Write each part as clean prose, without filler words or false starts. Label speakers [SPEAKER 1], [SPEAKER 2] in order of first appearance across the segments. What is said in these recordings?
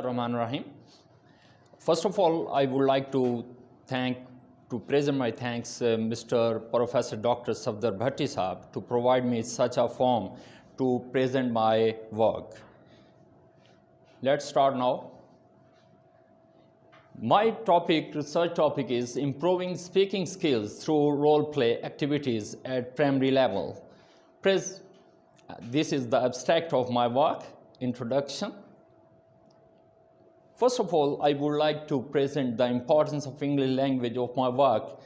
[SPEAKER 1] Rahman Rahim. First of all, I would like to present my thanks Mr. Professor Dr. Safdar Bhatti Sahab to provide me such a forum to present my work. Let's start now. My research topic is improving speaking skills through role play activities at primary level. This is the abstract of my work, introduction. First of all, I would like to present the importance of English language of my work.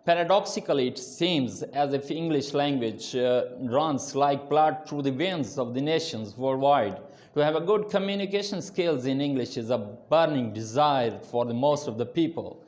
[SPEAKER 1] Paradoxically, it seems as if English language runs like blood through the veins of the nations worldwide. To have a good communication skills in English is a burning desire for the most of the people.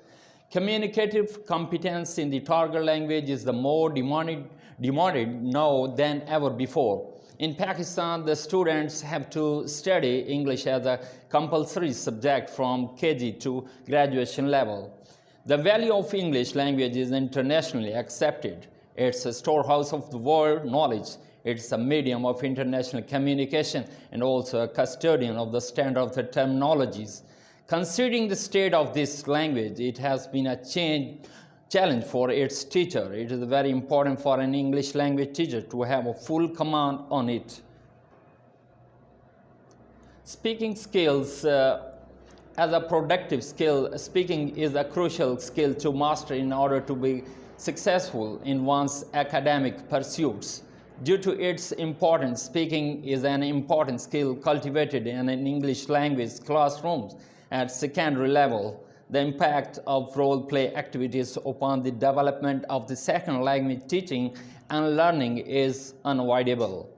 [SPEAKER 1] Communicative competence in the target language is the more demanded now than ever before. In Pakistan, the students have to study English as a compulsory subject from KG to graduation level. The value of English language is internationally accepted. It's a storehouse of the world knowledge. It's a medium of international communication and also a custodian of the standard of the terminologies. Considering the state of this language, it has been a challenge for its teacher. It is very important for an English language teacher to have a full command on it. Speaking skills as a productive skill, speaking is a crucial skill to master in order to be successful in one's academic pursuits. Due to its importance, speaking is an important skill cultivated in an English language classrooms at secondary level. The impact of role-play activities upon the development of the second language teaching and learning is unavoidable.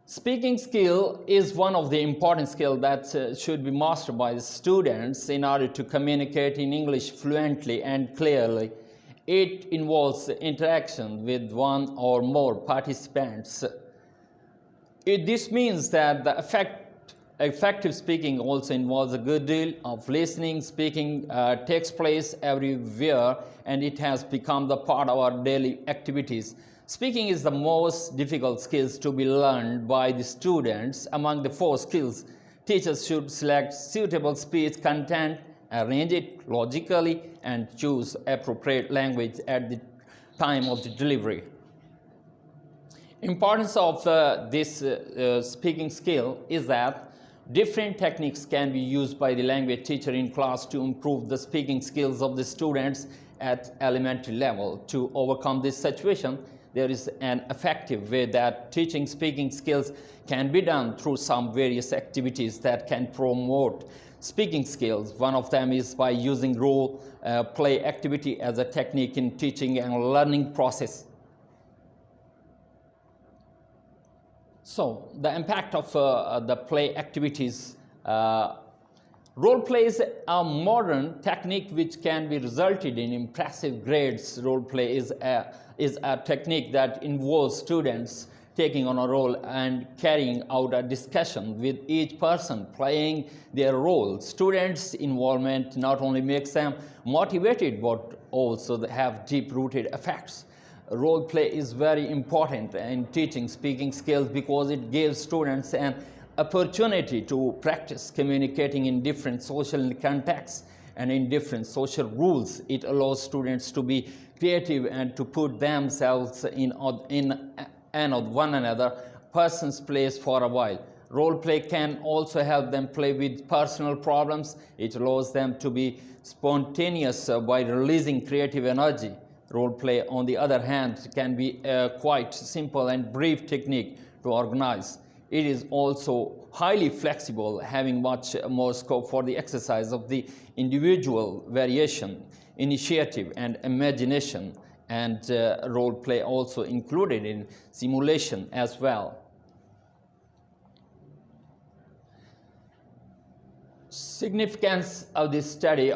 [SPEAKER 1] Speaking skill is one of the important skills that should be mastered by the students in order to communicate in English fluently and clearly. It involves interaction with one or more participants. This means that the effective speaking also involves a good deal of listening. Speaking takes place everywhere, and it has become the part of our daily activities. Speaking is the most difficult skills to be learned by the students. Among the 4 skills, teachers should select suitable speech content, arrange it logically, and choose appropriate language at the time of the delivery. Importance of this speaking skill is that different techniques can be used by the language teacher in class to improve the speaking skills of the students at elementary level. To overcome this situation, there is an effective way that teaching speaking skills can be done through some various activities that can promote speaking skills. One of them is by using role play activity as a technique in teaching and learning process. So, the impact of the play activities. Role play is a modern technique which can be resulted in impressive grades. Role play is a technique that involves students taking on a role and carrying out a discussion with each person playing their role. Students' involvement not only makes them motivated but also have deep-rooted effects. Role play is very important in teaching speaking skills because it gives students an opportunity to practice communicating in different social contexts and in different social rules. It allows students to be creative and to put themselves in one another person's place for a while. Role play can also help them play with personal problems. It allows them to be spontaneous by releasing creative energy. Role play, on the other hand, can be a quite simple and brief technique to organize. It is also highly flexible, having much more scope for the exercise of the individual variation, initiative, and imagination, and role play also included in simulation as well. Significance of this study.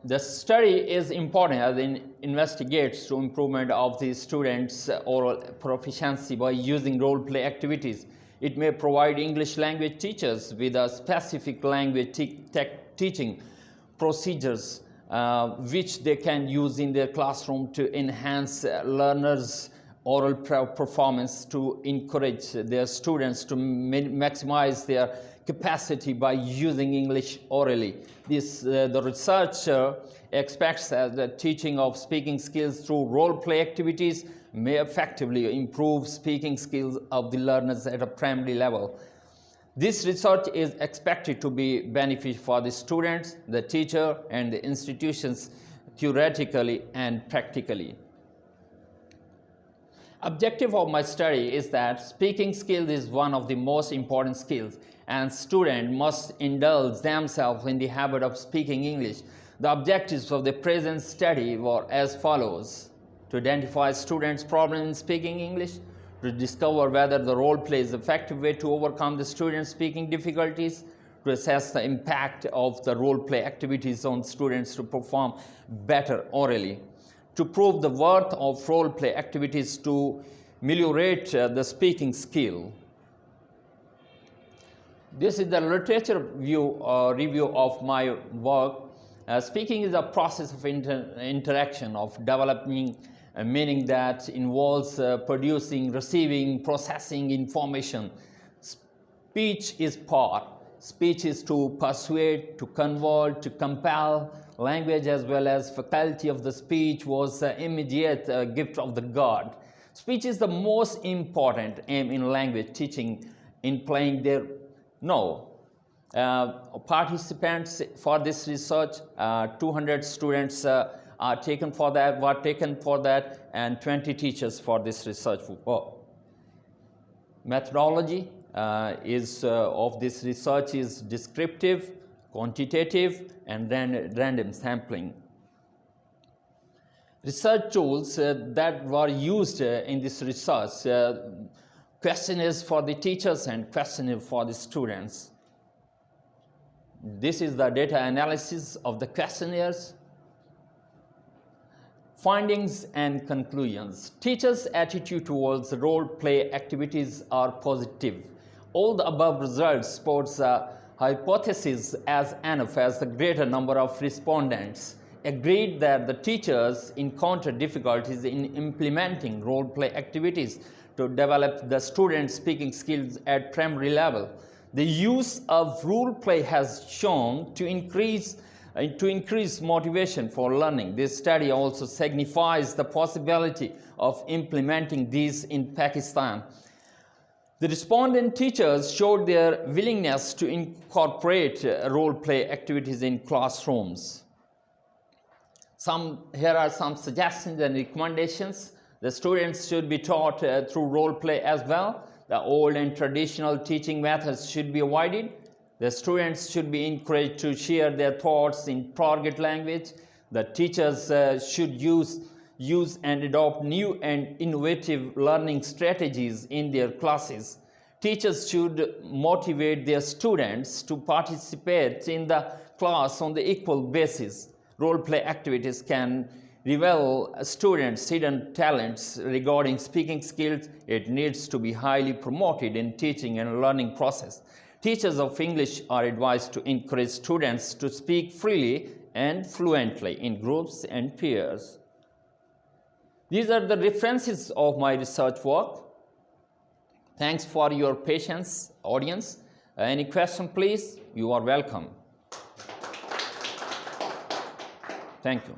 [SPEAKER 1] The study is important as it investigates to improvement of the students' oral proficiency by using role play activities. It may provide English language teachers with a specific language teaching procedures which they can use in their classroom to enhance learners' oral performance, to encourage their students to maximize their capacity by using English orally. The researcher expects that the teaching of speaking skills through role-play activities may effectively improve speaking skills of the learners at a primary level. This research is expected to be beneficial for the students, the teacher, and the institutions theoretically and practically. Objective of my study is that speaking skills is one of the most important skills, and students must indulge themselves in the habit of speaking English. The objectives of the present study were as follows: to identify students' problems in speaking English, to discover whether the role play is an effective way to overcome the students' speaking difficulties, to assess the impact of the role play activities on students to perform better orally, to prove the worth of role play activities to ameliorate the speaking skill. This is the literature review of my work. Speaking is a process of interaction, of developing meaning that involves producing, receiving, processing information. Speech is power. Speech is to persuade, to convert, to compel. Language as well as faculty of the speech was the immediate gift of the God. Speech is the most important aim in language teaching in playing their participants for this research, 200 students were taken for that, and 20 teachers for this research. Methodology of this research is descriptive, quantitative, and then random sampling. Research tools that were used in this research: questionnaires for the teachers and questionnaire for the students. This is the data analysis of the questionnaires. Findings and conclusions. Teachers' attitude towards role-play activities are positive. All the above results supports a hypothesis as enough as the greater number of respondents agreed that the teachers encounter difficulties in implementing role-play activities to develop the students' speaking skills at primary level. The use of role play has shown to increase motivation for learning. This study also signifies the possibility of implementing these in Pakistan. The respondent teachers showed their willingness to incorporate role play activities in classrooms. Here are some suggestions and recommendations. The students should be taught through role play as well. The old and traditional teaching methods should be avoided. The students should be encouraged to share their thoughts in target language. The teachers should use and adopt new and innovative learning strategies in their classes. Teachers should motivate their students to participate in the class on the equal basis. Role play activities can reveal students' hidden talents regarding speaking skills. It needs to be highly promoted in teaching and learning process. Teachers of English are advised to encourage students to speak freely and fluently in groups and peers. These are the references of my research work. Thanks for your patience, audience. Any question, please? You are welcome. Thank you.